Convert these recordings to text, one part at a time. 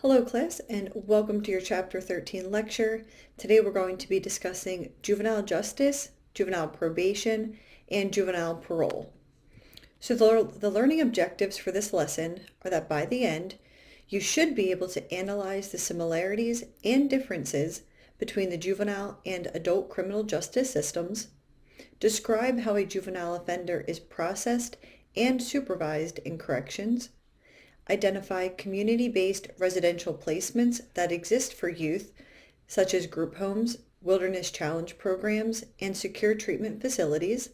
Hello class and welcome to your chapter 13 lecture. Today we're going to be discussing juvenile justice, juvenile probation, and juvenile parole. So the learning objectives for this lesson are that by the end, you should be able to analyze the similarities and differences between the juvenile and adult criminal justice systems, describe how a juvenile offender is processed and supervised in corrections, identify community-based residential placements that exist for youth, such as group homes, wilderness challenge programs, and secure treatment facilities.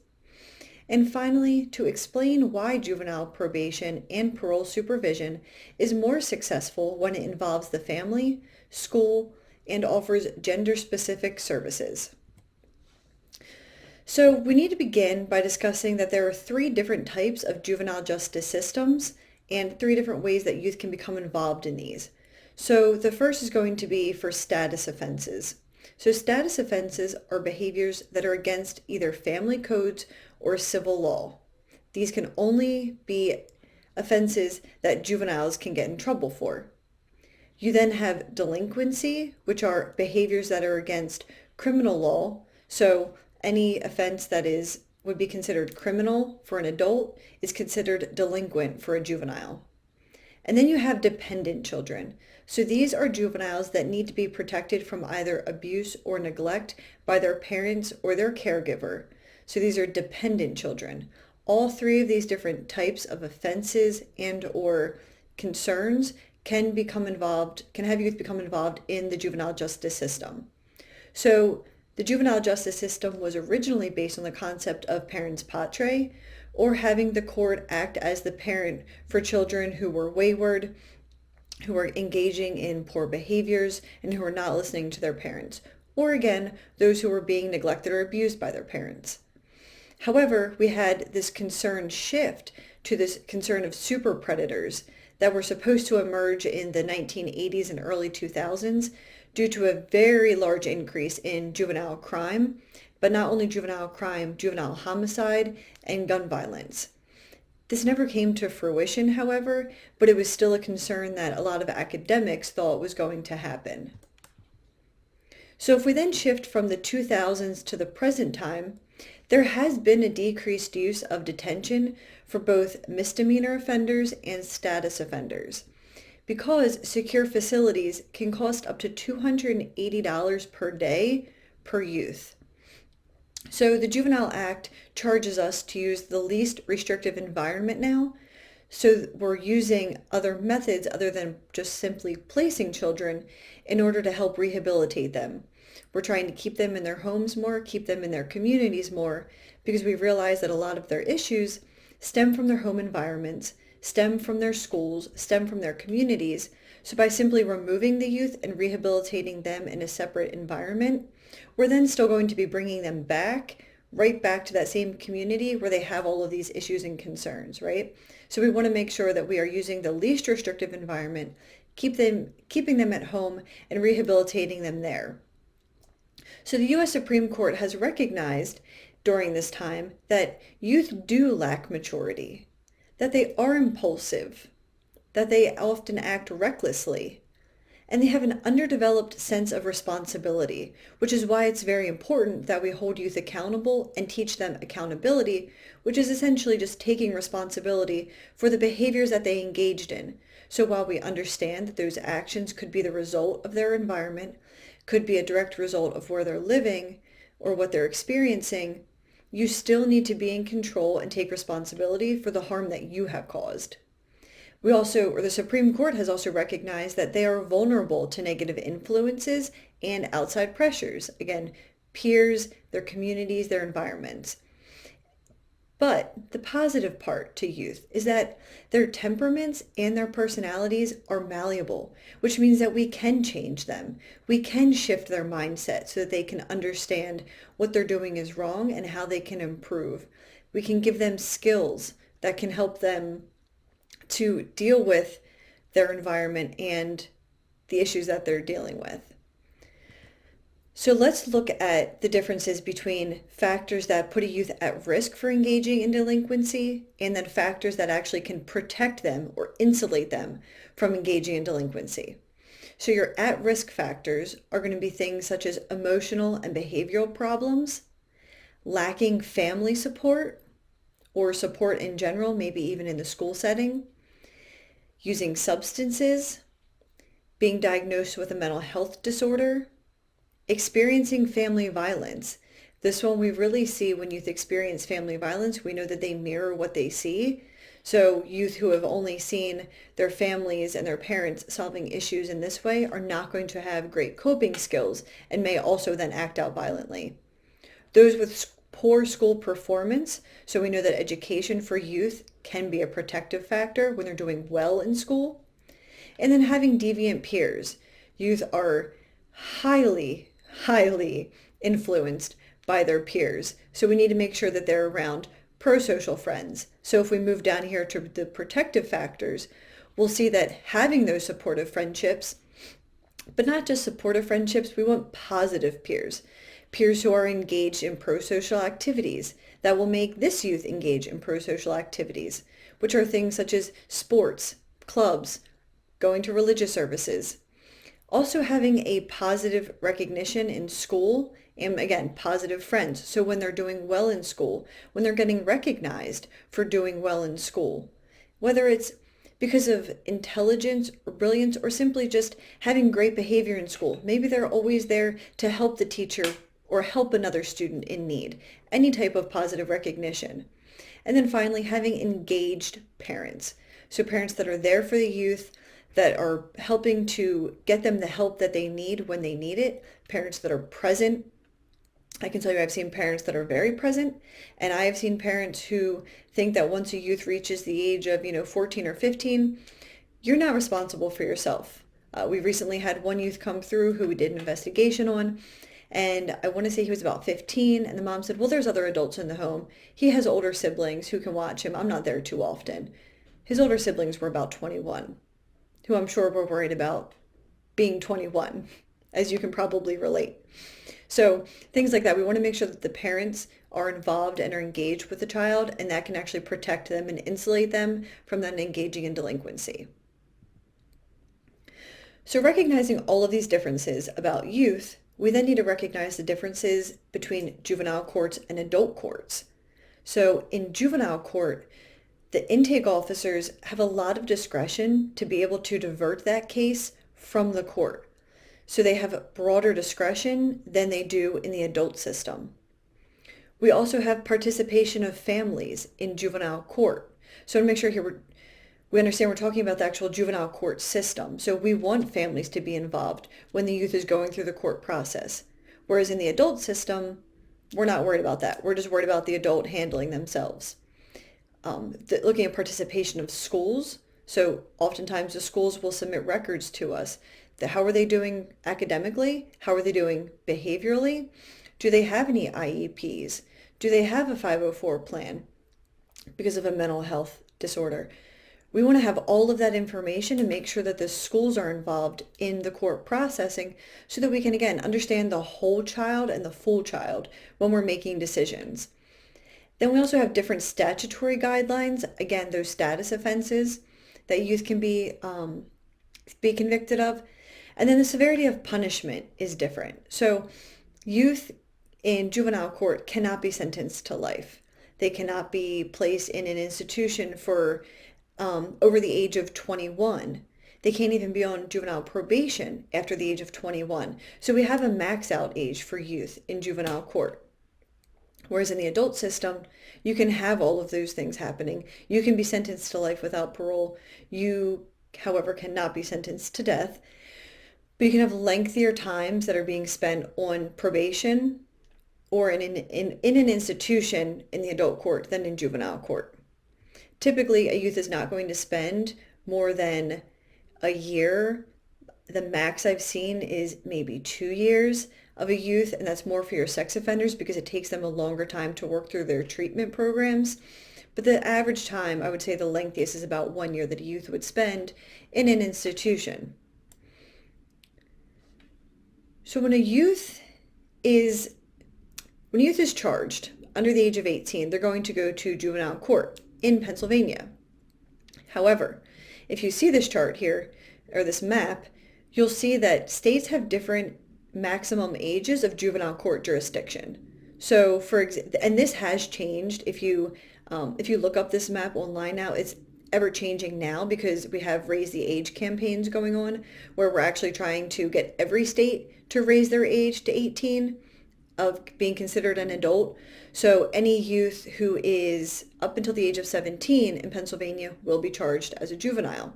And finally, to explain why juvenile probation and parole supervision is more successful when it involves the family, school, and offers gender-specific services. So we need to begin by discussing that there are three different types of juvenile justice systems and three different ways that youth can become involved in these. So the first is going to be for status offenses. So status offenses are behaviors that are against either family codes or civil law. These can only be offenses that juveniles can get in trouble for. You then have delinquency, which are behaviors that are against criminal law. So any offense that would be considered criminal for an adult is considered delinquent for a juvenile. And then you have dependent children. So these are juveniles that need to be protected from either abuse or neglect by their parents or their caregiver. So these are dependent children. All three of these different types of offenses and or concerns can have youth become involved in the juvenile justice system. So the juvenile justice system was originally based on the concept of parens patrae, or having the court act as the parent for children who were wayward, who were engaging in poor behaviors, and who were not listening to their parents, or again, those who were being neglected or abused by their parents. However, we had this concern shift to this concern of super predators that were supposed to emerge in the 1980s and early 2000s due to a very large increase in juvenile crime, but not only juvenile crime, juvenile homicide, and gun violence. This never came to fruition, however, but it was still a concern that a lot of academics thought was going to happen. So if we then shift from the 2000s to the present time, there has been a decreased use of detention for both misdemeanor offenders and status offenders, because secure facilities can cost up to $280 per day per youth. So the Juvenile Act charges us to use the least restrictive environment now. So we're using other methods other than just simply placing children in order to help rehabilitate them. We're trying to keep them in their homes more, keep them in their communities more, because we realize that a lot of their issues stem from their home environments, stem from their schools, stem from their communities. So by simply removing the youth and rehabilitating them in a separate environment, we're then still going to be bringing them right back to that same community where they have all of these issues and concerns, right? So we want to make sure that we are using the least restrictive environment, keeping them at home and rehabilitating them there. So the U.S. Supreme Court has recognized during this time that youth do lack maturity, that they are impulsive, that they often act recklessly, and they have an underdeveloped sense of responsibility, which is why it's very important that we hold youth accountable and teach them accountability, which is essentially just taking responsibility for the behaviors that they engaged in. So while we understand that those actions could be the result of their environment, could be a direct result of where they're living or what they're experiencing, you still need to be in control and take responsibility for the harm that you have caused. The Supreme Court has also recognized that they are vulnerable to negative influences and outside pressures. Again, peers, their communities, their environments. But the positive part to youth is that their temperaments and their personalities are malleable, which means that we can change them. We can shift their mindset so that they can understand what they're doing is wrong and how they can improve. We can give them skills that can help them to deal with their environment and the issues that they're dealing with. So let's look at the differences between factors that put a youth at risk for engaging in delinquency and then factors that actually can protect them or insulate them from engaging in delinquency. So your at-risk factors are going to be things such as emotional and behavioral problems, lacking family support or support in general, maybe even in the school setting, using substances, being diagnosed with a mental health disorder, experiencing family violence. This one we really see when youth experience family violence. We know that they mirror what they see. So youth who have only seen their families and their parents solving issues in this way are not going to have great coping skills and may also then act out violently. Those with poor school performance, so we know that education for youth can be a protective factor when they're doing well in school. And then having deviant peers. Youth are highly influenced by their peers. So we need to make sure that they're around pro-social friends. So if we move down here to the protective factors, we'll see that having those supportive friendships, but not just supportive friendships, we want positive peers. Peers who are engaged in pro-social activities that will make this youth engage in pro-social activities, which are things such as sports, clubs, going to religious services. Also having a positive recognition in school and again, positive friends. So when they're doing well in school, when they're getting recognized for doing well in school, whether it's because of intelligence or brilliance or simply just having great behavior in school. Maybe they're always there to help the teacher or help another student in need, any type of positive recognition. And then finally, having engaged parents. So parents that are there for the youth, that are helping to get them the help that they need when they need it, parents that are present. I can tell you I've seen parents that are very present, and I have seen parents who think that once a youth reaches the age of, 14 or 15, you're not responsible for yourself. We recently had one youth come through who we did an investigation on, and I want to say he was about 15, and the mom said, well, there's other adults in the home. He has older siblings who can watch him. I'm not there too often. His older siblings were about 21, who I'm sure were worried about being 21, as you can probably relate. So things like that, we want to make sure that the parents are involved and are engaged with the child, and that can actually protect them and insulate them from then engaging in delinquency. So recognizing all of these differences about youth, we then need to recognize the differences between juvenile courts and adult courts. So in juvenile court, the intake officers have a lot of discretion to be able to divert that case from the court. So they have broader discretion than they do in the adult system. We also have participation of families in juvenile court. So to make sure here we understand we're talking about the actual juvenile court system. So we want families to be involved when the youth is going through the court process. Whereas in the adult system, we're not worried about that. We're just worried about the adult handling themselves. Looking at participation of schools. So oftentimes the schools will submit records to us. How are they doing academically? How are they doing behaviorally? Do they have any IEPs? Do they have a 504 plan because of a mental health disorder? We want to have all of that information and make sure that the schools are involved in the court processing so that we can, again, understand the whole child and the full child when we're making decisions. Then we also have different statutory guidelines. Again, those status offenses that youth can be convicted of. And then the severity of punishment is different. So youth in juvenile court cannot be sentenced to life. They cannot be placed in an institution for over the age of 21. They can't even be on juvenile probation after the age of 21. So we have a max out age for youth in juvenile court. Whereas in the adult system, you can have all of those things happening. You can be sentenced to life without parole. You, however, cannot be sentenced to death. But you can have lengthier times that are being spent on probation or in an institution in the adult court than in juvenile court. Typically, a youth is not going to spend more than a year. The max I've seen is maybe 2 years of a youth, and that's more for your sex offenders because it takes them a longer time to work through their treatment programs. But the average time, I would say the lengthiest is about 1 year that a youth would spend in an institution. So when a youth is charged under the age of 18, they're going to go to juvenile court in Pennsylvania. However, if you see this chart here, or this map, you'll see that states have different maximum ages of juvenile court jurisdiction. So and this has changed. If you look up this map online now, it's ever changing now because we have Raise the Age campaigns going on where we're actually trying to get every state to raise their age to 18 of being considered an adult. So any youth who is up until the age of 17 in Pennsylvania will be charged as a juvenile.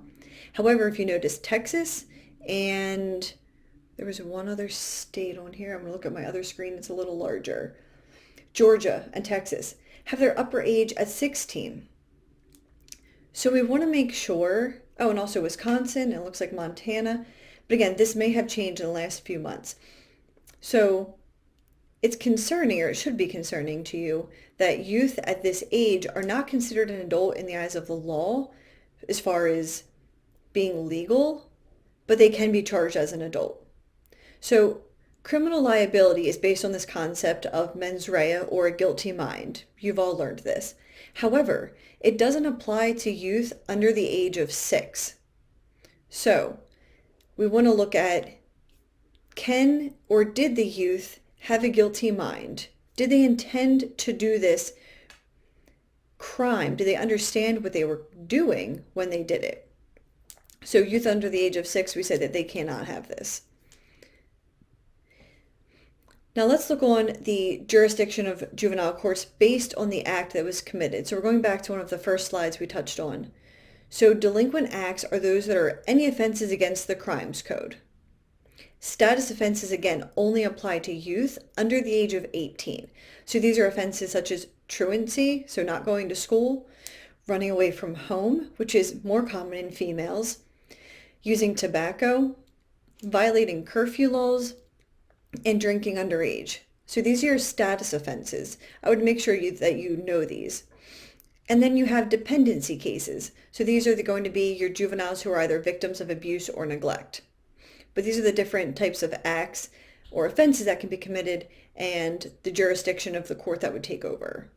However, if you notice, Texas and there was one other state on here. I'm going to look at my other screen. It's a little larger. Georgia and Texas have their upper age at 16. So we want to make sure, oh, and also Wisconsin, it looks like Montana. But again, this may have changed in the last few months. So it's concerning, or it should be concerning to you, that youth at this age are not considered an adult in the eyes of the law as far as being legal, but they can be charged as an adult. So criminal liability is based on this concept of mens rea, or a guilty mind. You've all learned this. However, it doesn't apply to youth under the age of 6. So we want to look at, can or did the youth have a guilty mind? Did they intend to do this crime? Did they understand what they were doing when they did it? So youth under the age of 6, we said that they cannot have this. Now let's look on the jurisdiction of juvenile courts based on the act that was committed. So we're going back to one of the first slides we touched on. So delinquent acts are those that are any offenses against the Crimes Code. Status offenses, again, only apply to youth under the age of 18. So these are offenses such as truancy, so not going to school, running away from home, which is more common in females, using tobacco, violating curfew laws, and drinking underage. So these are your status offenses. I would make sure that you know these. And then you have dependency cases. So these are going to be your juveniles who are either victims of abuse or neglect. But these are the different types of acts or offenses that can be committed and the jurisdiction of the court that would take over.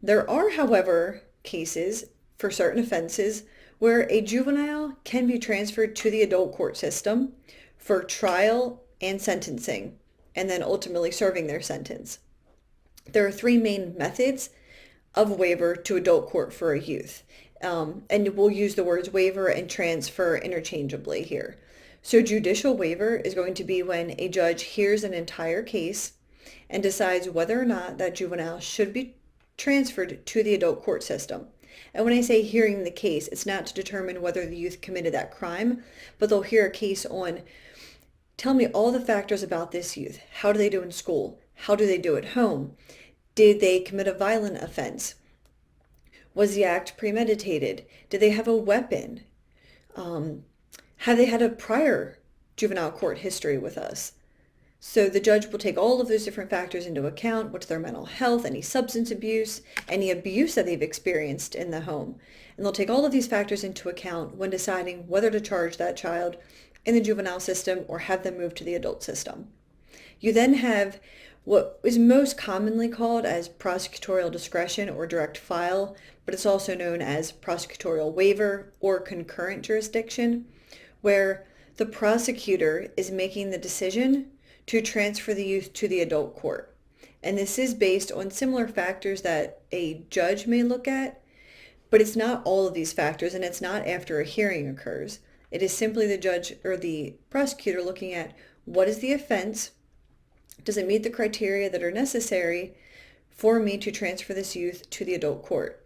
There are, however, cases for certain offenses where a juvenile can be transferred to the adult court system for trial and sentencing, and then ultimately serving their sentence. There are 3 main methods of waiver to adult court for a youth. And we'll use the words waiver and transfer interchangeably here. So judicial waiver is going to be when a judge hears an entire case and decides whether or not that juvenile should be transferred to the adult court system. And when I say hearing the case, it's not to determine whether the youth committed that crime, but they'll hear a case on, tell me all the factors about this youth. How do they do in school? How do they do at home? Did they commit a violent offense? Was the act premeditated? Did they have a weapon? Have they had a prior juvenile court history with us? So the judge will take all of those different factors into account. What's their mental health, any substance abuse, any abuse that they've experienced in the home. And they'll take all of these factors into account when deciding whether to charge that child in the juvenile system or have them moved to the adult system. You then have what is most commonly called as prosecutorial discretion or direct file, but it's also known as prosecutorial waiver or concurrent jurisdiction, where the prosecutor is making the decision to transfer the youth to the adult court. And this is based on similar factors that a judge may look at, but it's not all of these factors, and it's not after a hearing occurs. It is simply the judge or the prosecutor looking at what is the offense, does it meet the criteria that are necessary for me to transfer this youth to the adult court.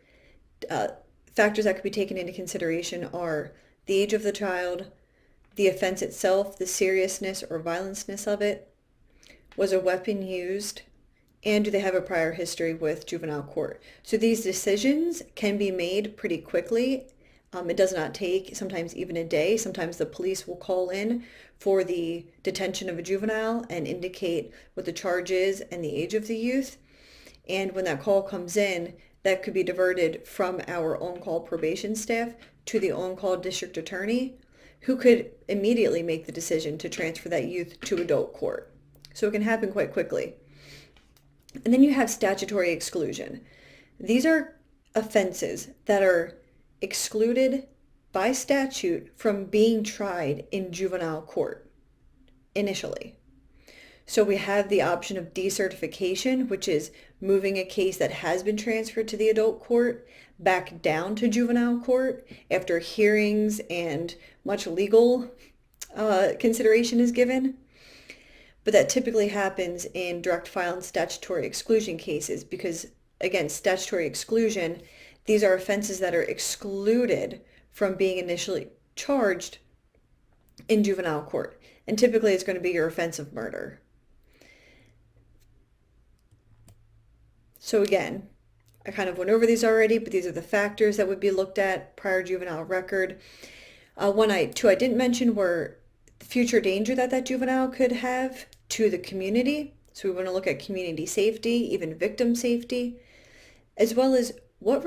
Factors that could be taken into consideration are the age of the child, the offense itself, the seriousness or violenceness of it, was a weapon used, and do they have a prior history with juvenile court. So these decisions can be made pretty quickly. It does not take sometimes even a day. Sometimes the police will call in for the detention of a juvenile and indicate what the charge is and the age of the youth. And when that call comes in, that could be diverted from our on-call probation staff to the on-call district attorney, who could immediately make the decision to transfer that youth to adult court. So it can happen quite quickly. And then you have statutory exclusion. These are offenses that are excluded by statute from being tried in juvenile court initially. So we have the option of decertification, which is moving a case that has been transferred to the adult court back down to juvenile court after hearings and much legal consideration is given. But that typically happens in direct file and statutory exclusion cases because, again, statutory exclusion, these are offenses that are excluded from being initially charged in juvenile court. And typically it's going to be your offense of murder. So again, I kind of went over these already, but these are the factors that would be looked at: prior juvenile record. Two I didn't mention were the future danger that juvenile could have to the community. So we want to look at community safety, even victim safety, as well as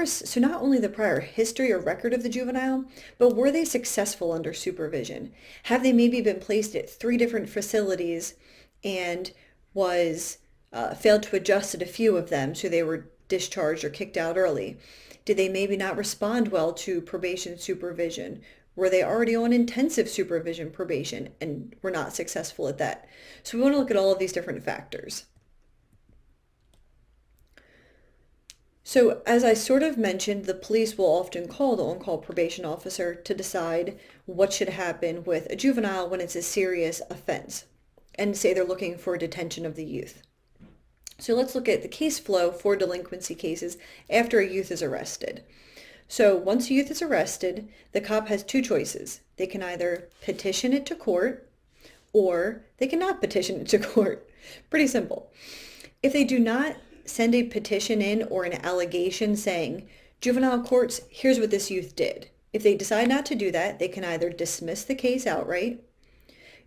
so not only the prior history or record of the juvenile, but were they successful under supervision? Have they maybe been placed at 3 different facilities and failed to adjust at a few of them, so they were discharged or kicked out early? Did they maybe not respond well to probation supervision? Were they already on intensive supervision probation and were not successful at that? So we want to look at all of these different factors. So as I sort of mentioned, the police will often call the on-call probation officer to decide what should happen with a juvenile when it's a serious offense, and say they're looking for detention of the youth. So let's look at the case flow for delinquency cases after a youth is arrested. So once a youth is arrested, the cop has 2 choices. They can either petition it to court or they cannot petition it to court. Pretty simple. If they do not send a petition in or an allegation saying, juvenile courts, here's what this youth did. If they decide not to do that, they can either dismiss the case outright,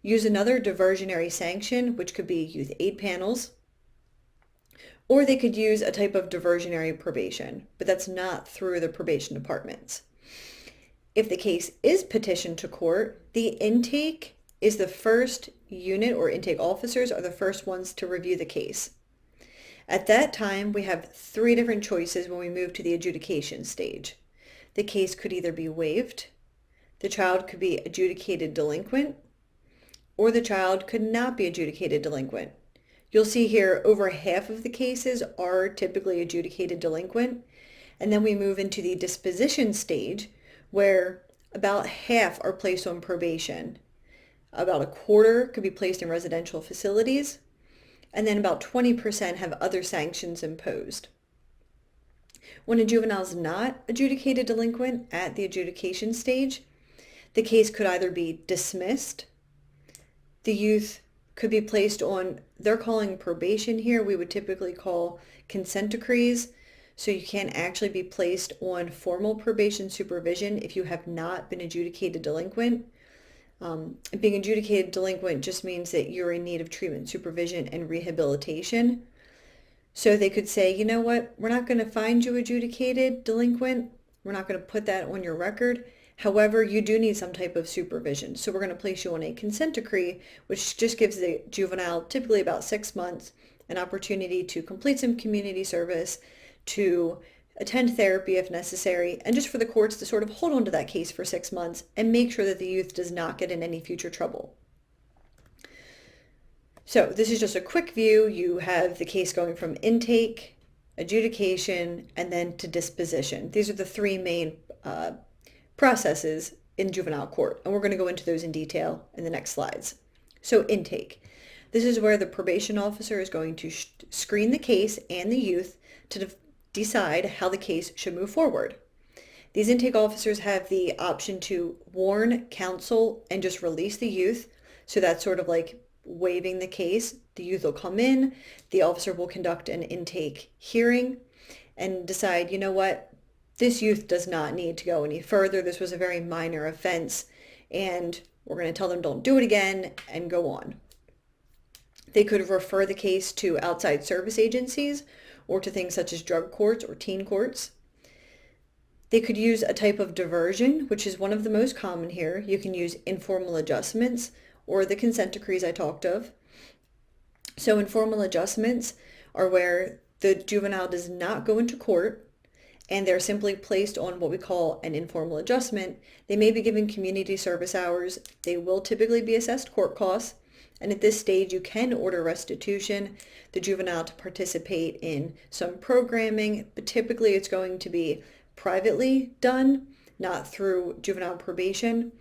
use another diversionary sanction, which could be youth aid panels, or they could use a type of diversionary probation, but that's not through the probation departments. If the case is petitioned to court, the intake is the first unit, or intake officers are the first ones to review the case. At that time, we have 3 different choices when we move to the adjudication stage. The case could either be waived, the child could be adjudicated delinquent, or the child could not be adjudicated delinquent. You'll see here over half of the cases are typically adjudicated delinquent. And then we move into the disposition stage where about half are placed on probation. About a quarter could be placed in residential facilities. And then about 20% have other sanctions imposed. When a juvenile is not adjudicated delinquent at the adjudication stage, the case could either be dismissed, the youth could be placed on, they're calling probation here, we would typically call consent decrees, so you can't actually be placed on formal probation supervision if you have not been adjudicated delinquent. Being adjudicated delinquent just means that you're in need of treatment, supervision, and rehabilitation. So they could say, you know what, we're not going to find you adjudicated delinquent. We're not going to put that on your record. However, you do need some type of supervision. So we're going to place you on a consent decree, which just gives the juvenile, typically about 6 months, an opportunity to complete some community service, to attend therapy if necessary, and just for the courts to sort of hold on to that case for 6 months and make sure that the youth does not get in any future trouble. So this is just a quick view. You have the case going from intake, adjudication, and then to disposition. These are the 3 main processes in juvenile court, and we're going to go into those in detail in the next slides. So intake. This is where the probation officer is going to screen the case and the youth to decide how the case should move forward. These intake officers have the option to warn, counsel, and just release the youth. So that's sort of like waiving the case. The youth will come in, the officer will conduct an intake hearing and decide, you know what, this youth does not need to go any further. This was a very minor offense, and we're going to tell them don't do it again and go on. They could refer the case to outside service agencies or to things such as drug courts or teen courts. They could use a type of diversion, which is one of the most common here. You can use informal adjustments or the consent decrees I talked of. So informal adjustments are where the juvenile does not go into court and they're simply placed on what we call an informal adjustment, they may be given community service hours. They will typically be assessed court costs. And at this stage, you can order restitution, the juvenile to participate in some programming, but typically it's going to be privately done, not through juvenile probation.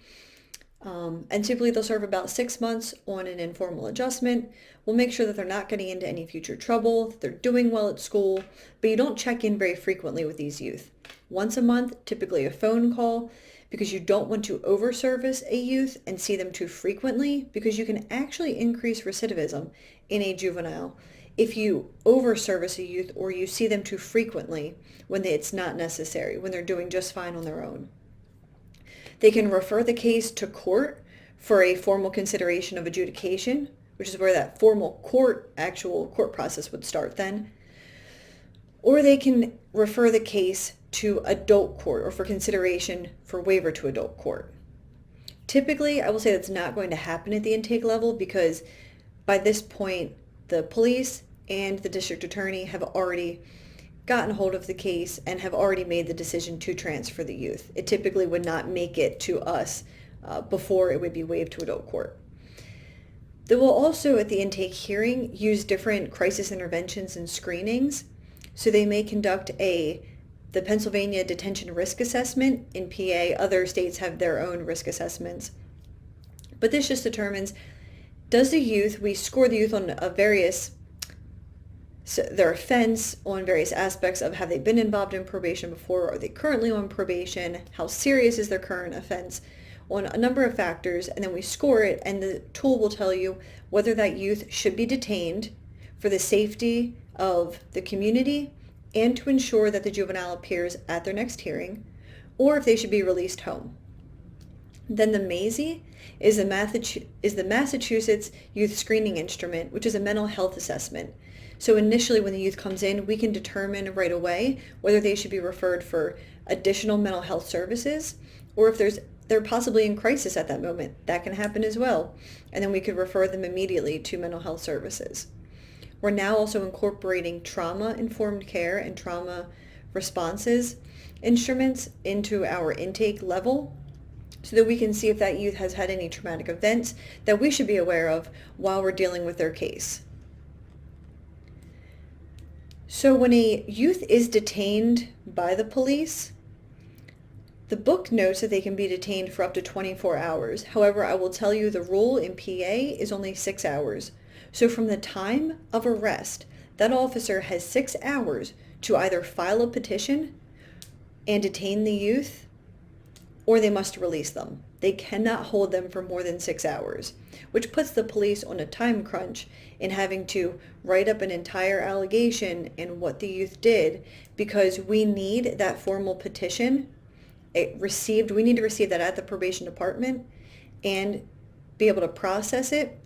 And typically they'll serve about 6 months on an informal adjustment. We'll make sure that they're not getting into any future trouble, that they're doing well at school, but you don't check in very frequently with these youth. Once a month, typically a phone call, because you don't want to over-service a youth and see them too frequently, because you can actually increase recidivism in a juvenile if you over-service a youth or you see them too frequently when it's not necessary, when they're doing just fine on their own. They can refer the case to court for a formal consideration of adjudication, which is where that formal actual court process would start then. Or they can refer the case to adult court or for consideration for waiver to adult court. Typically, I will say that's not going to happen at the intake level because by this point, the police and the district attorney have already gotten hold of the case and have already made the decision to transfer the youth. It typically would not make it to us before it would be waived to adult court. They will also, at the intake hearing, use different crisis interventions and screenings. So they may conduct the Pennsylvania Detention Risk Assessment in PA. Other states have their own risk assessments. But this just determines, we score the youth on their offense on various aspects of have they been involved in probation before, are they currently on probation, how serious is their current offense, on a number of factors, and then we score it, and the tool will tell you whether that youth should be detained for the safety of the community and to ensure that the juvenile appears at their next hearing, or if they should be released home. Then the MAISI is the Massachusetts Youth Screening Instrument, which is a mental health assessment. So initially when the youth comes in, we can determine right away whether they should be referred for additional mental health services, or if they're possibly in crisis at that moment. That can happen as well. And then we could refer them immediately to mental health services. We're now also incorporating trauma-informed care and trauma responses instruments into our intake level so that we can see if that youth has had any traumatic events that we should be aware of while we're dealing with their case. So when a youth is detained by the police, the book notes that they can be detained for up to 24 hours. However, I will tell you the rule in PA is only 6 hours. So from the time of arrest, that officer has 6 hours to either file a petition and detain the youth, or they must release them. They cannot hold them for more than 6 hours, which puts the police on a time crunch in having to write up an entire allegation and what the youth did, because we need that formal petition we need to receive that at the probation department and be able to process it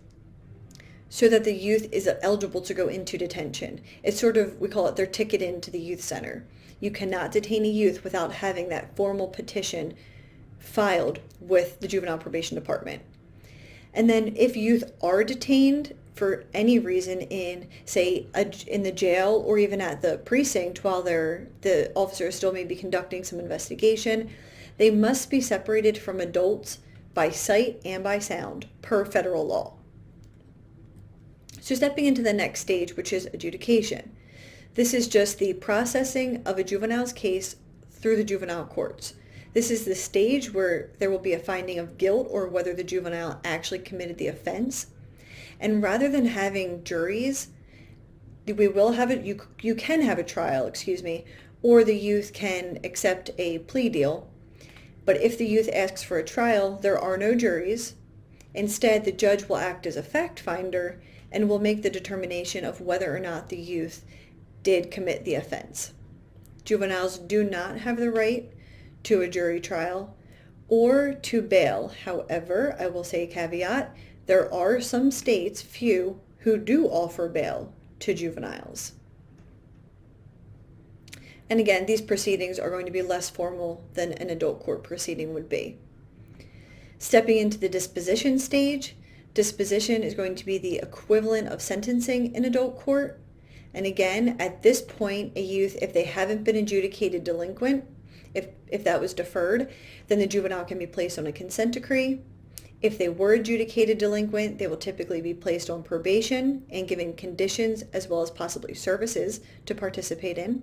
so that the youth is eligible to go into detention. It's we call it their ticket into the youth center. You cannot detain a youth without having that formal petition filed with the juvenile probation department. And then if youth are detained for any reason in, say, in the jail or even at the precinct while the officer still may be conducting some investigation, they must be separated from adults by sight and by sound per federal law. So stepping into the next stage, which is adjudication. This is just the processing of a juvenile's case through the juvenile courts. This is the stage where there will be a finding of guilt or whether the juvenile actually committed the offense. And rather than having juries, we will have it. You can have a trial, or the youth can accept a plea deal. But if the youth asks for a trial, there are no juries. Instead, the judge will act as a fact finder and will make the determination of whether or not the youth did commit the offense. Juveniles do not have the right to a jury trial or to bail. However, I will say a caveat, there are some states, few, who do offer bail to juveniles. And again, these proceedings are going to be less formal than an adult court proceeding would be. Stepping into the disposition stage, disposition is going to be the equivalent of sentencing in adult court. And again, at this point, a youth, if they haven't been adjudicated delinquent, if that was deferred, then the juvenile can be placed on a consent decree. If they were adjudicated delinquent, they will typically be placed on probation and given conditions as well as possibly services to participate in.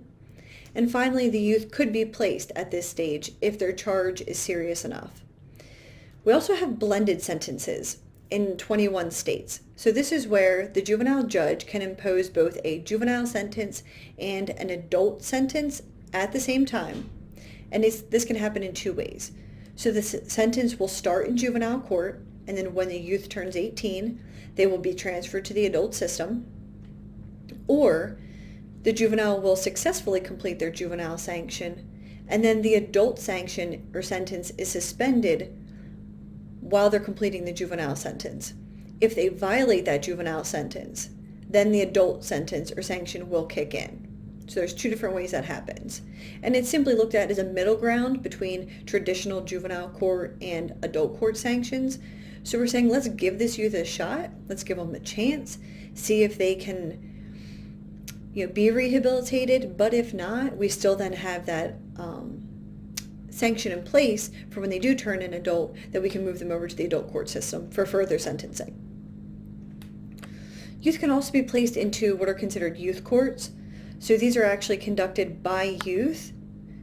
And finally, the youth could be placed at this stage if their charge is serious enough. We also have blended sentences in 21 states. So this is where the juvenile judge can impose both a juvenile sentence and an adult sentence at the same time. And this can happen in two ways. So the sentence will start in juvenile court, and then when the youth turns 18, they will be transferred to the adult system. Or the juvenile will successfully complete their juvenile sanction, and then the adult sanction or sentence is suspended while they're completing the juvenile sentence. If they violate that juvenile sentence, then the adult sentence or sanction will kick in. So there's two different ways that happens. And it's simply looked at as a middle ground between traditional juvenile court and adult court sanctions. So we're saying, let's give this youth a shot. Let's give them a chance. See if they can be rehabilitated. But if not, we still then have that sanction in place for when they do turn an adult, that we can move them over to the adult court system for further sentencing. Youth can also be placed into what are considered youth courts. So these are actually conducted by youth.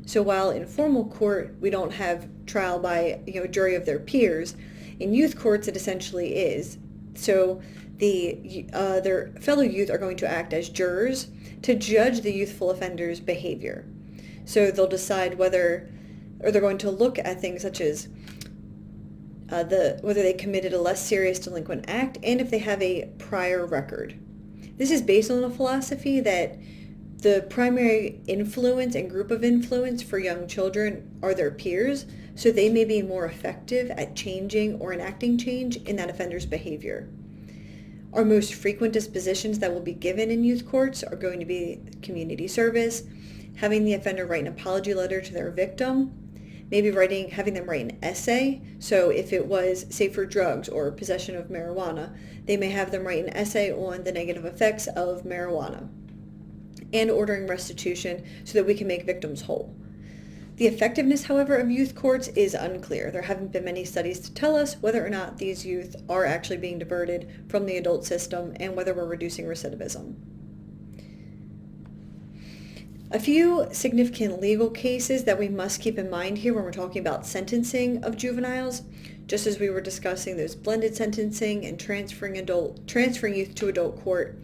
So while in formal court, we don't have trial by a jury of their peers, in youth courts it essentially is. So their fellow youth are going to act as jurors to judge the youthful offender's behavior. So they'll decide whether they're going to look at things such as whether they committed a less serious delinquent act and if they have a prior record. This is based on the philosophy that the primary influence and group of influence for young children are their peers, so they may be more effective at changing or enacting change in that offender's behavior. Our most frequent dispositions that will be given in youth courts are going to be community service, having the offender write an apology letter to their victim, maybe having them write an essay. So if it was, say, for drugs or possession of marijuana, they may have them write an essay on the negative effects of marijuana, and ordering restitution so that we can make victims whole. The effectiveness, however, of youth courts is unclear. There haven't been many studies to tell us whether or not these youth are actually being diverted from the adult system and whether we're reducing recidivism. A few significant legal cases that we must keep in mind here when we're talking about sentencing of juveniles, just as we were discussing those blended sentencing and transferring youth to adult court.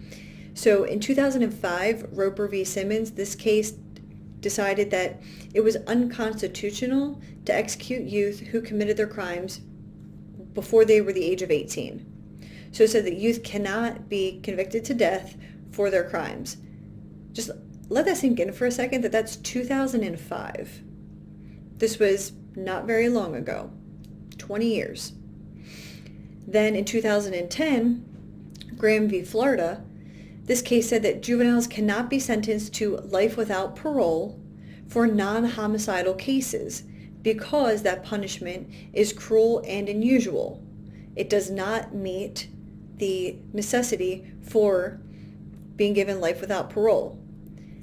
So in 2005, Roper v. Simmons, this case decided that it was unconstitutional to execute youth who committed their crimes before they were the age of 18. So it said that youth cannot be convicted to death for their crimes. Just let that sink in for a second, that's 2005. This was not very long ago, 20 years. Then in 2010, Graham v. Florida, this case said that juveniles cannot be sentenced to life without parole for non-homicidal cases because that punishment is cruel and unusual. It does not meet the necessity for being given life without parole.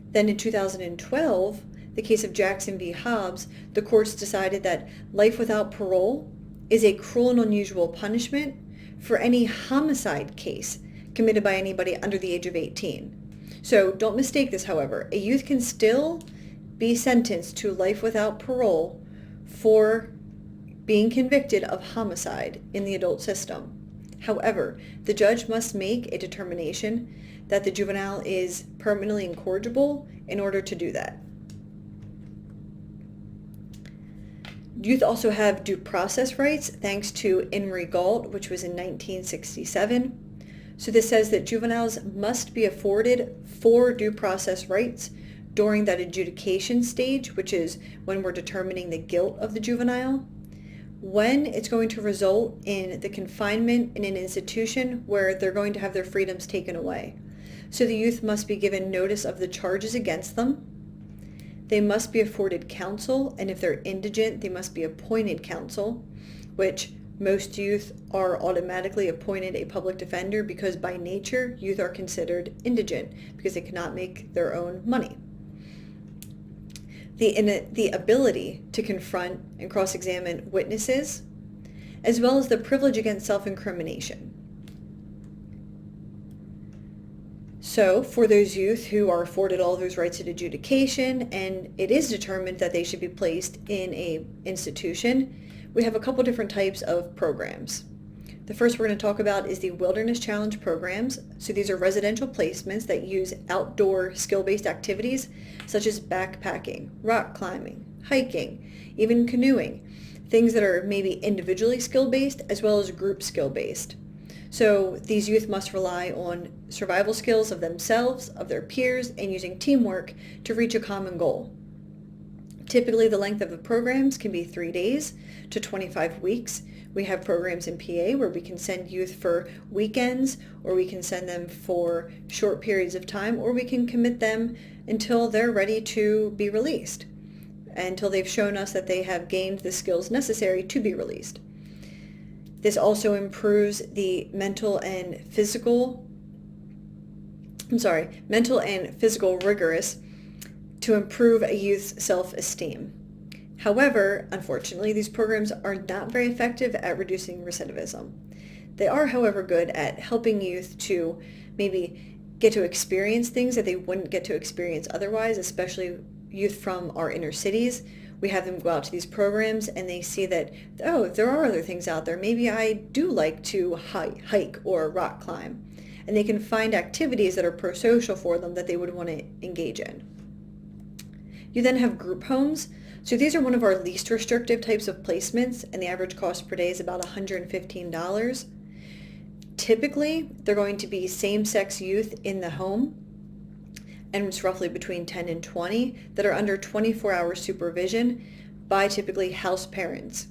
Then in 2012, the case of Jackson v. Hobbs, the courts decided that life without parole is a cruel and unusual punishment for any homicide case committed by anybody under the age of 18. So don't mistake this, however. A youth can still be sentenced to life without parole for being convicted of homicide in the adult system. However, the judge must make a determination that the juvenile is permanently incorrigible in order to do that. Youth also have due process rights thanks to In re Gault, which was in 1967. So this says that juveniles must be afforded 4 due process rights during that adjudication stage, which is when we're determining the guilt of the juvenile, when it's going to result in the confinement in an institution where they're going to have their freedoms taken away. So the youth must be given notice of the charges against them. They must be afforded counsel, and if they're indigent, they must be appointed counsel, which Most youth are automatically appointed a public defender because by nature, youth are considered indigent because they cannot make their own money. The ability to confront and cross-examine witnesses, as well as the privilege against self-incrimination. So for those youth who are afforded all those rights of adjudication and it is determined that they should be placed in an institution, we have a couple different types of programs. The first we're going to talk about is the Wilderness Challenge programs. So these are residential placements that use outdoor skill-based activities such as backpacking, rock climbing, hiking, even canoeing, things that are maybe individually skill-based as well as group skill-based. So these youth must rely on survival skills of themselves, of their peers, and using teamwork to reach a common goal. Typically, the length of the programs can be 3 days to 25 weeks. We have programs in PA where we can send youth for weekends, or we can send them for short periods of time, or we can commit them until they're ready to be released, until they've shown us that they have gained the skills necessary to be released. This also improves the mental and physical rigorous to improve a youth's self-esteem. However, unfortunately, these programs are not very effective at reducing recidivism. They are, however, good at helping youth to maybe get to experience things that they wouldn't get to experience otherwise, especially youth from our inner cities. We have them go out to these programs and they see that, oh, there are other things out there. Maybe I do like to hike or rock climb. And they can find activities that are pro-social for them that they would want to engage in. You then have group homes. So these are one of our least restrictive types of placements, and the average cost per day is about $115. Typically, they're going to be same-sex youth in the home, and it's roughly between 10 and 20 that are under 24-hour supervision by typically house parents.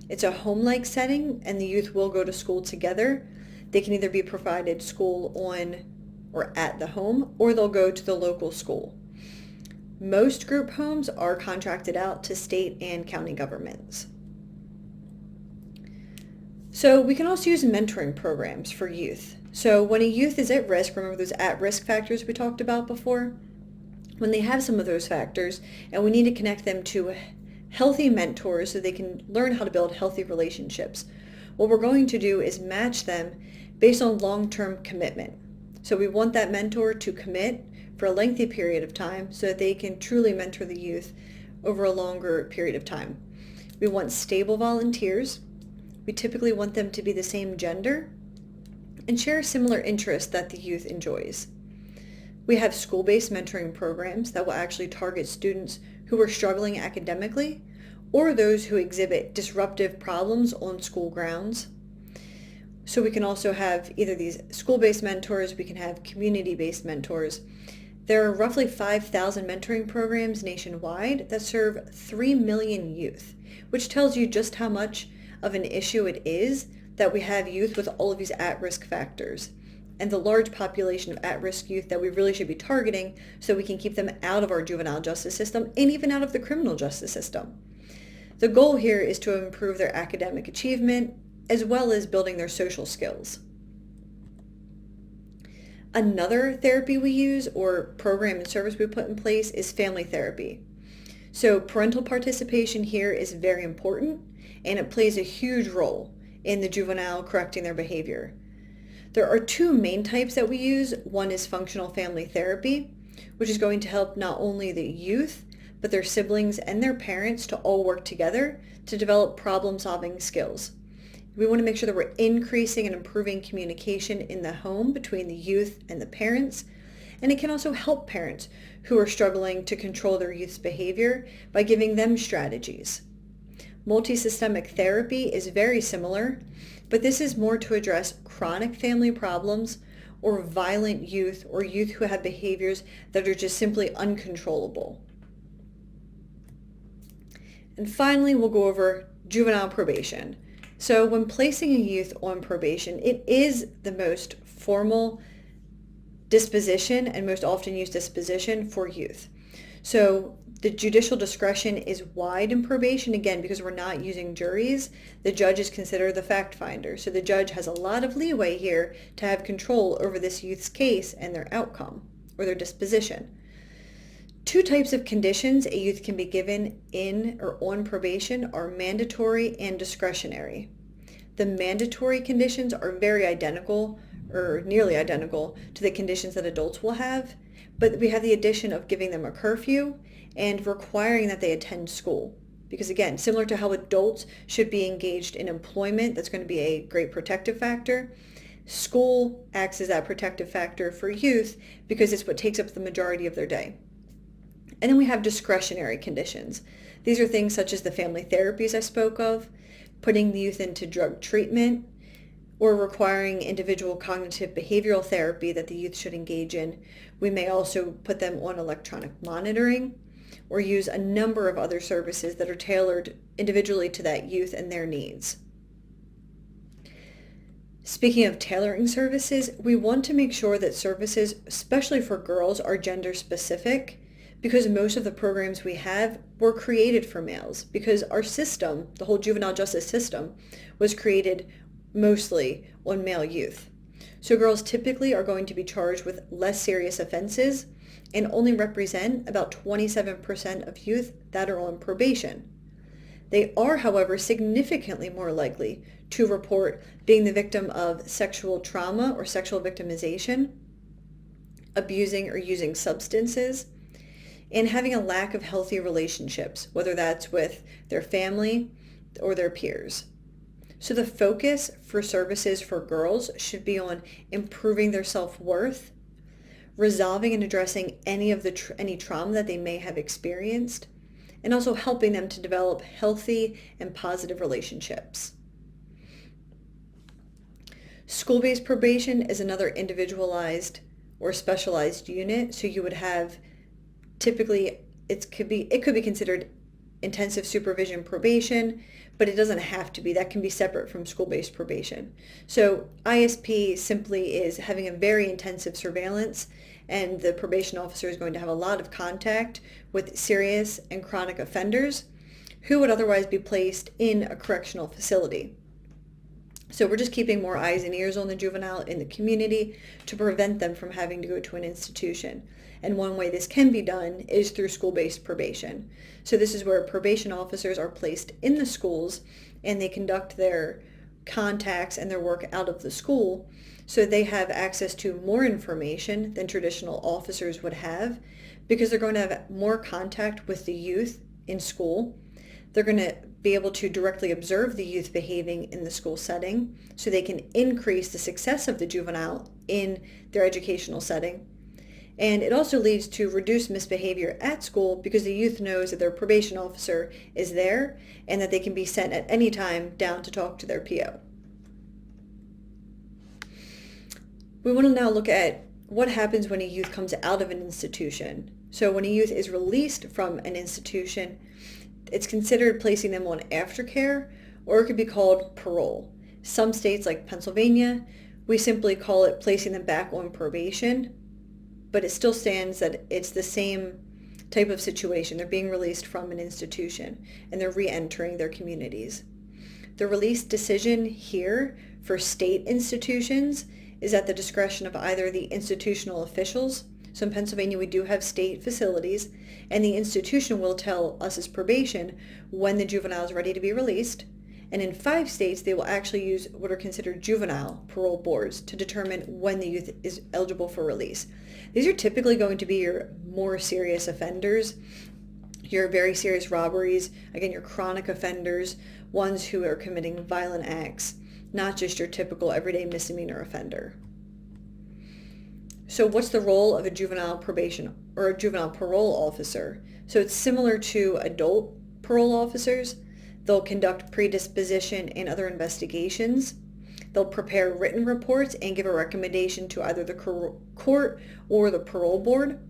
It's a home-like setting, and the youth will go to school together. They can either be provided school on or at the home, or they'll go to the local school. Most group homes are contracted out to state and county governments. So we can also use mentoring programs for youth. So when a youth is at risk, remember those at-risk factors we talked about before? When they have some of those factors and we need to connect them to healthy mentors so they can learn how to build healthy relationships, what we're going to do is match them based on long-term commitment. So we want that mentor to commit for a lengthy period of time so that they can truly mentor the youth over a longer period of time. We want stable volunteers. We typically want them to be the same gender and share similar interests that the youth enjoys. We have school-based mentoring programs that will actually target students who are struggling academically or those who exhibit disruptive problems on school grounds. So we can also have either these school-based mentors, we can have community-based mentors. There are roughly 5,000 mentoring programs nationwide that serve 3 million youth, which tells you just how much of an issue it is that we have youth with all of these at-risk factors and the large population of at-risk youth that we really should be targeting so we can keep them out of our juvenile justice system and even out of the criminal justice system. The goal here is to improve their academic achievement as well as building their social skills. Another therapy we use or program and service we put in place is family therapy. So parental participation here is very important and it plays a huge role in the juvenile correcting their behavior. There are two main types that we use. One is functional family therapy, which is going to help not only the youth, but their siblings and their parents to all work together to develop problem-solving skills. We want to make sure that we're increasing and improving communication in the home between the youth and the parents. And it can also help parents who are struggling to control their youth's behavior by giving them strategies. Multisystemic therapy is very similar, but this is more to address chronic family problems or violent youth or youth who have behaviors that are just simply uncontrollable. And finally, we'll go over juvenile probation. So when placing a youth on probation, it is the most formal disposition and most often used disposition for youth. So The judicial discretion is wide in probation, again, because we're not using juries. The judge is considered the fact finder. So the judge has a lot of leeway here to have control over this youth's case and their outcome or their disposition. Two types of conditions a youth can be given in or on probation are mandatory and discretionary. The mandatory conditions are very identical or nearly identical to the conditions that adults will have, but we have the addition of giving them a curfew and requiring that they attend school. Because again, similar to how adults should be engaged in employment, that's going to be a great protective factor. School acts as that protective factor for youth because it's what takes up the majority of their day. And then we have discretionary conditions. These are things such as the family therapies I spoke of, putting the youth into drug treatment, or requiring individual cognitive behavioral therapy that the youth should engage in. We may also put them on electronic monitoring or use a number of other services that are tailored individually to that youth and their needs. Speaking of tailoring services, we want to make sure that services, especially for girls, are gender specific, because most of the programs we have were created for males, because our system, the whole juvenile justice system, was created mostly on male youth. So girls typically are going to be charged with less serious offenses and only represent about 27% of youth that are on probation. They are, however, significantly more likely to report being the victim of sexual trauma or sexual victimization, abusing or using substances, and having a lack of healthy relationships, whether that's with their family or their peers. So the focus for services for girls should be on improving their self-worth, resolving and addressing any trauma that they may have experienced, and also helping them to develop healthy and positive relationships. School-based probation is another individualized or specialized unit. So you would have typically it could be considered intensive supervision probation, but it doesn't have to be. That can be separate from school-based probation. So ISP simply is having a very intensive surveillance, and the probation officer is going to have a lot of contact with serious and chronic offenders who would otherwise be placed in a correctional facility. So we're just keeping more eyes and ears on the juvenile in the community to prevent them from having to go to an institution. And one way this can be done is through school-based probation. So this is where probation officers are placed in the schools and they conduct their contacts and their work out of the school, so they have access to more information than traditional officers would have, because they're going to have more contact with the youth in school. They're going to be able to directly observe the youth behaving in the school setting, so they can increase the success of the juvenile in their educational setting. And it also leads to reduced misbehavior at school, because the youth knows that their probation officer is there and that they can be sent at any time down to talk to their PO. We want to now look at what happens when a youth comes out of an institution. So when a youth is released from an institution, it's considered placing them on aftercare, or it could be called parole. Some states like Pennsylvania, we simply call it placing them back on probation, but it still stands that it's the same type of situation. They're being released from an institution and they're re-entering their communities. The release decision here for state institutions is at the discretion of either the institutional officials. So in Pennsylvania, we do have state facilities, and the institution will tell us as probation when the juvenile is ready to be released. And in 5 states, they will actually use what are considered juvenile parole boards to determine when the youth is eligible for release. These are typically going to be your more serious offenders, your very serious robberies, again, your chronic offenders, ones who are committing violent acts, not just your typical everyday misdemeanor offender. So what's the role of a juvenile probation or a juvenile parole officer? So it's similar to adult parole officers. They'll conduct predisposition and other investigations. They'll prepare written reports and give a recommendation to either the court or the parole board.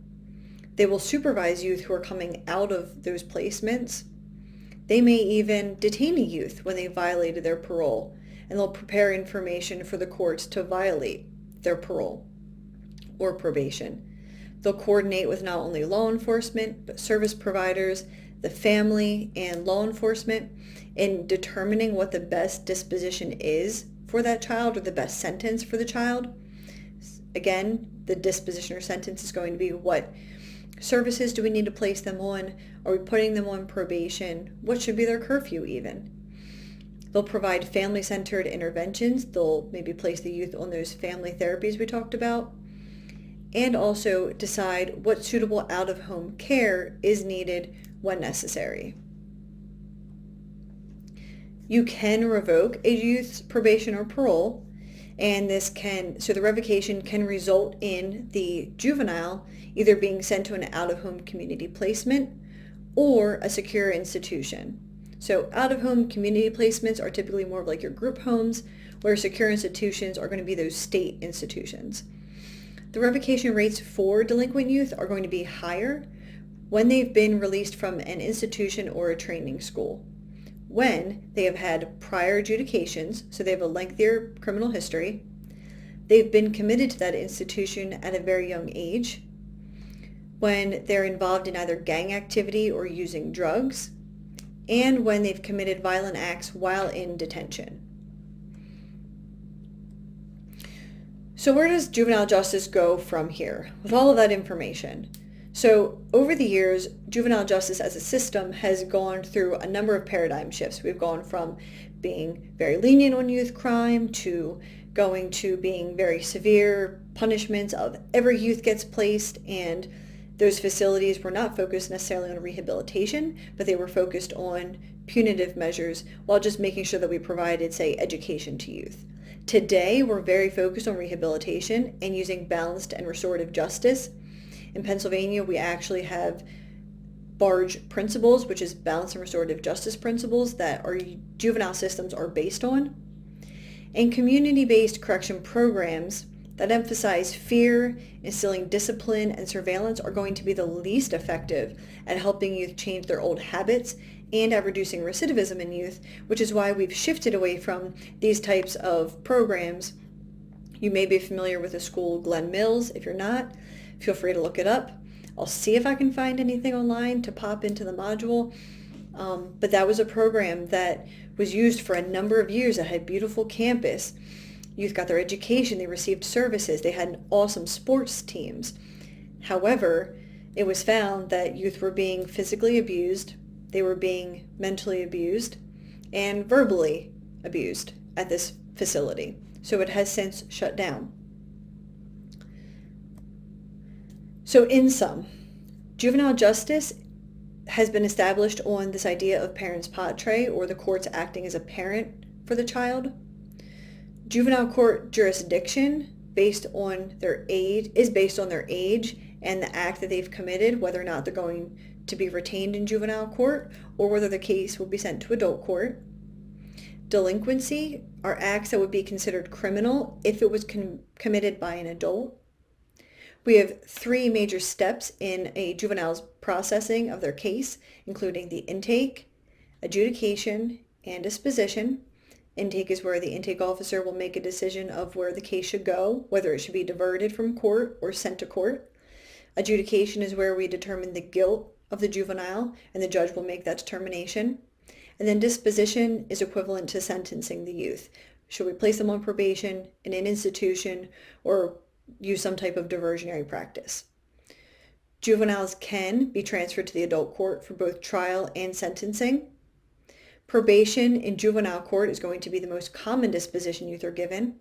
They will supervise youth who are coming out of those placements. They may even detain a youth when they violated their parole, and they'll prepare information for the courts to violate their parole or probation. They'll coordinate with not only law enforcement, but service providers, the family, and law enforcement in determining what the best disposition is for that child or the best sentence for the child. Again, the disposition or sentence is going to be what services do we need to place them on? Are we putting them on probation? What should be their curfew even? They'll provide family-centered interventions. They'll maybe place the youth on those family therapies we talked about, and also decide what suitable out-of-home care is needed when necessary. You can revoke a youth's probation or parole, and the revocation can result in the juvenile either being sent to an out-of-home community placement or a secure institution. So out-of-home community placements are typically more of like your group homes, where secure institutions are going to be those state institutions. The revocation rates for delinquent youth are going to be higher when they've been released from an institution or a training school, when they have had prior adjudications, so they have a lengthier criminal history, they've been committed to that institution at a very young age, when they're involved in either gang activity or using drugs, and when they've committed violent acts while in detention. So where does juvenile justice go from here with all of that information? So over the years, juvenile justice as a system has gone through a number of paradigm shifts. We've gone from being very lenient on youth crime to going to being very severe punishments of every youth gets placed, and those facilities were not focused necessarily on rehabilitation, but they were focused on punitive measures while just making sure that we provided, say, education to youth. Today, we're very focused on rehabilitation and using balanced and restorative justice. In Pennsylvania, we actually have BARJ principles, which is balanced and restorative justice principles that our juvenile systems are based on. And community-based correction programs that emphasize fear, instilling discipline, and surveillance are going to be the least effective at helping youth change their old habits and at reducing recidivism in youth, which is why we've shifted away from these types of programs. You may be familiar with the school Glen Mills. If you're not, feel free to look it up. I'll see if I can find anything online to pop into the module. But that was a program that was used for a number of years. It had a beautiful campus. Youth got their education, they received services, they had awesome sports teams. However, it was found that youth were being physically abused, they were being mentally abused, and verbally abused at this facility. So it has since shut down. So in sum, juvenile justice has been established on this idea of parens patriae, or the courts acting as a parent for the child. Juvenile court jurisdiction is based on their age and the act that they've committed, whether or not they're going to be retained in juvenile court or whether the case will be sent to adult court. Delinquency are acts that would be considered criminal if it was committed by an adult. We have 3 major steps in a juvenile's processing of their case, including the intake, adjudication, and disposition. Intake is where the intake officer will make a decision of where the case should go, whether it should be diverted from court or sent to court. Adjudication is where we determine the guilt of the juvenile, and the judge will make that determination. And then disposition is equivalent to sentencing the youth. Should we place them on probation, in an institution, or use some type of diversionary practice? Juveniles can be transferred to the adult court for both trial and sentencing. Probation in juvenile court is going to be the most common disposition youth are given.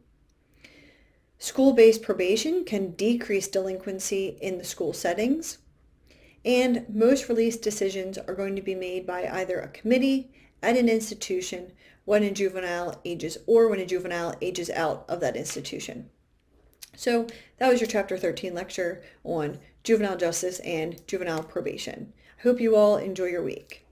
School-based probation can decrease delinquency in the school settings. And most release decisions are going to be made by either a committee at an institution when a juvenile ages out of that institution. So that was your Chapter 13 lecture on juvenile justice and juvenile probation. I hope you all enjoy your week.